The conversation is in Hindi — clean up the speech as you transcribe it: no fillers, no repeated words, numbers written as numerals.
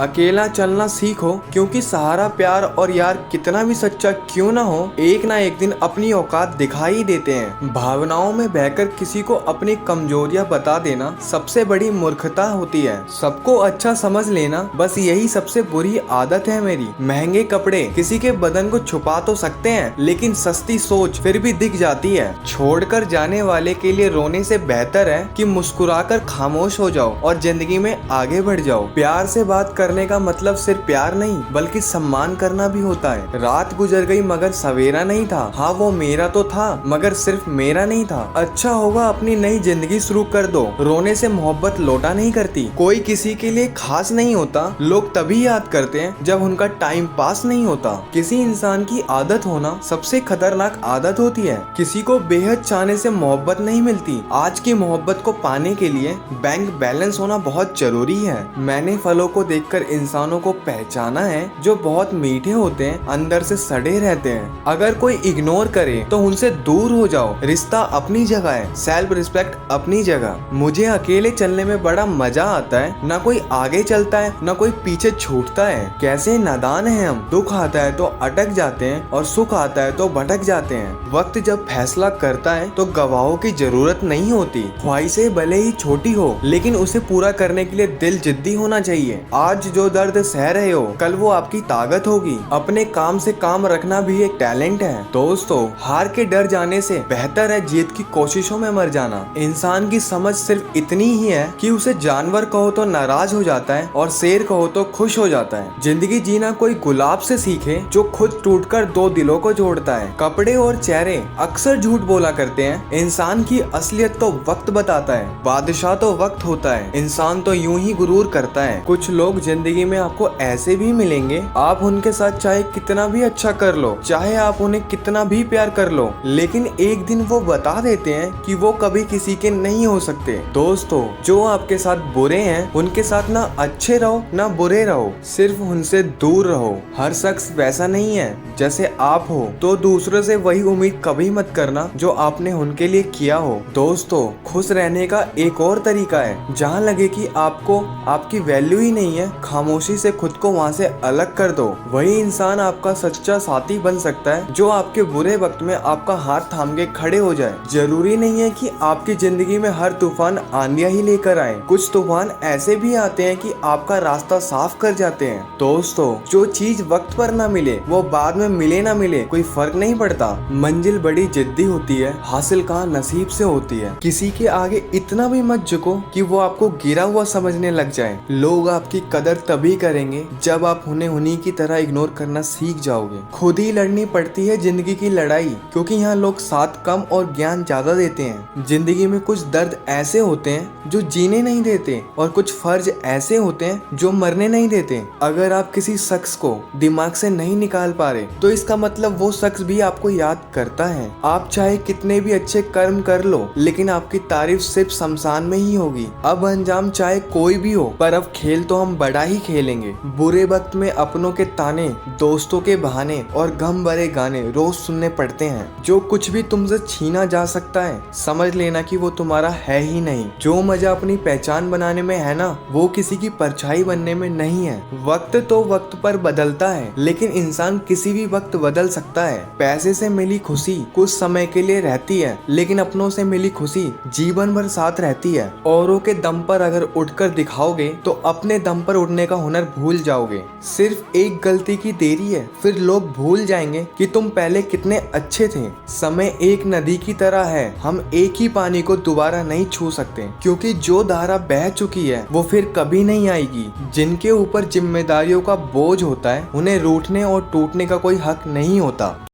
अकेला चलना सीखो, क्योंकि सहारा प्यार और यार कितना भी सच्चा क्यों ना हो, एक ना एक दिन अपनी औकात दिखाई देते हैं। भावनाओं में बहकर किसी को अपनी कमजोरियां बता देना सबसे बड़ी मूर्खता होती है। सबको अच्छा समझ लेना, बस यही सबसे बुरी आदत है मेरी। महंगे कपड़े किसी के बदन को छुपा तो सकते हैं, लेकिन सस्ती सोच फिर भी दिख जाती है। छोड़कर जाने वाले के लिए रोने से बेहतर है कि मुस्कुराकर खामोश हो जाओ और जिंदगी में आगे बढ़ जाओ। प्यार से बात करने का मतलब सिर्फ प्यार नहीं, बल्कि सम्मान करना भी होता है। रात गुजर गई मगर सवेरा नहीं था। हाँ, वो मेरा तो था, मगर सिर्फ मेरा नहीं था। अच्छा होगा अपनी नई जिंदगी शुरू कर दो। रोने से मोहब्बत लौटा नहीं करती। कोई किसी के लिए खास नहीं होता। लोग तभी याद करते हैं जब उनका टाइम पास नहीं होता। किसी इंसान की आदत होना सबसे खतरनाक आदत होती है। किसी को बेहद चाहने से मोहब्बत नहीं मिलती। आज की मोहब्बत को पाने के लिए बैंक बैलेंस होना बहुत जरूरी है। मैंने फलों को देखकर इंसानों को पहचाना है जो बहुत मीठे होते हैं, अंदर से सड़े रहते हैं। अगर कोई इग्नोर करे तो उनसे दूर हो जाओ। रिश्ता अपनी जगह है, सेल्फ रिस्पेक्ट अपनी जगह। मुझे अकेले चलने में बड़ा मजा आता है। ना कोई आगे चलता है, ना कोई पीछे छूटता है। कैसे नादान है हम। दुख आता है तो अटक जाते हैं और सुख आता है तो भटक जाते हैं। वक्त जब फैसला करता है तो गवाहों की जरूरत नहीं होती। ख्वाहिशें भले ही छोटी हो, लेकिन उसे पूरा करने के लिए दिल जिद्दी होना चाहिए। आज जो दर्द सह रहे हो, कल वो आपकी ताकत होगी। अपने काम से काम रखना भी एक टैलेंट है। दोस्तों, हार के डर जाने से बेहतर है जीत की कोशिशों में मर जाना। इंसान की समझ सिर्फ इतनी ही है कि उसे जानवर कहो तो नाराज हो जाता है और शेर कहो तो खुश हो जाता है। जिंदगी जीना कोई गुलाब से सीखे जो खुद टूटकर दो दिलों को जोड़ता है। कपड़े और चेहरे अक्सर झूठ बोला करते हैं। इंसान की असलियत तो वक्त बताता है। बादशाह तो वक्त होता है, इंसान तो यूं ही गुरूर करता है। कुछ लोग जिंदगी में आपको ऐसे भी मिलेंगे, आप उनके साथ चाहे कितना भी अच्छा कर लो, चाहे आप उन्हें कितना भी प्यार कर लो, लेकिन एक दिन वो बता देते हैं कि वो कभी किसी के नहीं हो सकते। दोस्तों, जो आपके साथ बुरे हैं उनके साथ ना अच्छे रहो ना बुरे रहो, सिर्फ उनसे दूर रहो। हर शख्स वैसा नहीं है जैसे आप हो, तो दूसरों से वही उम्मीद कभी मत करना जो आपने उनके लिए किया हो। दोस्तों, खुश रहने का एक और तरीका है। जहाँ लगे कि आपको आपकी वैल्यू ही नहीं है, खामोशी से खुद को वहाँ से अलग कर दो। वही इंसान आपका सच्चा साथी बन सकता है जो आपके बुरे वक्त में आपका हाथ थाम के खड़े हो जाए। जरूरी नहीं है कि आपकी जिंदगी में हर तूफान आंधियां ही लेकर आए। कुछ तूफान ऐसे भी आते हैं कि आपका रास्ता साफ कर जाते हैं। दोस्तों, जो चीज वक्त पर ना मिले वो बाद में मिले ना मिले कोई फर्क नहीं पड़ता। मंजिल बड़ी जिद्दी होती है, हासिल कहाँ नसीब से होती है। किसी के आगे इतना भी मत झुको कि वो आपको गिरा हुआ समझने लग जाए। लोग आपकी कदर तभी करेंगे जब आप उन्हें उन्हीं की तरह इग्नोर करना सीख जाओगे। खुद ही लड़नी पड़ती है जिंदगी की लड़ाई, क्योंकि यहाँ लोग साथ कम और ज्ञान ज्यादा देते हैं। जिंदगी में कुछ दर्द ऐसे होते हैं जो जीने नहीं देते, और कुछ फर्ज ऐसे होते हैं जो मरने नहीं देते। अगर आप किसी शख्स को दिमाग से नहीं निकाल पा रहे, तो इसका मतलब वो शख्स भी आपको याद करता है। आप चाहे कितने भी अच्छे कर्म कर लो, लेकिन आपकी तारीफ सिर्फ शमशान में ही होगी। अब अंजाम चाहे कोई भी हो, पर अब खेल तो हम बड़ा ही खेलेंगे। बुरे वक्त में अपनों के ताने, दोस्तों के बहाने और गम भरे गाने रोज सुनने पड़ते हैं। जो कुछ भी तुमसे छीना जा सकता है, समझ लेना कि वो तुम्हारा है ही नहीं। जो मजा अपनी पहचान बनाने में है ना, वो किसी की परछाई बनने में नहीं है। वक्त तो वक्त पर बदलता है, लेकिन इंसान किसी भी वक्त बदल सकता है। पैसे से मिली खुशी कुछ समय के लिए रहती है, लेकिन अपनों से मिली खुशी जीवन भर साथ रहती है। औरों के दम पर अगर उठकर दिखाओगे तो अपने दम पर उड़ने का हुनर भूल जाओगे। सिर्फ एक गलती की देरी है, फिर लोग भूल जाएंगे कि तुम पहले कितने अच्छे थे। समय एक नदी की तरह है, हम एक ही पानी को दोबारा नहीं छू सकते, क्योंकि जो धारा बह चुकी है वो फिर कभी नहीं आएगी। जिनके ऊपर जिम्मेदारियों का बोझ होता है, उन्हें रूठने और टूटने का कोई हक नहीं होता।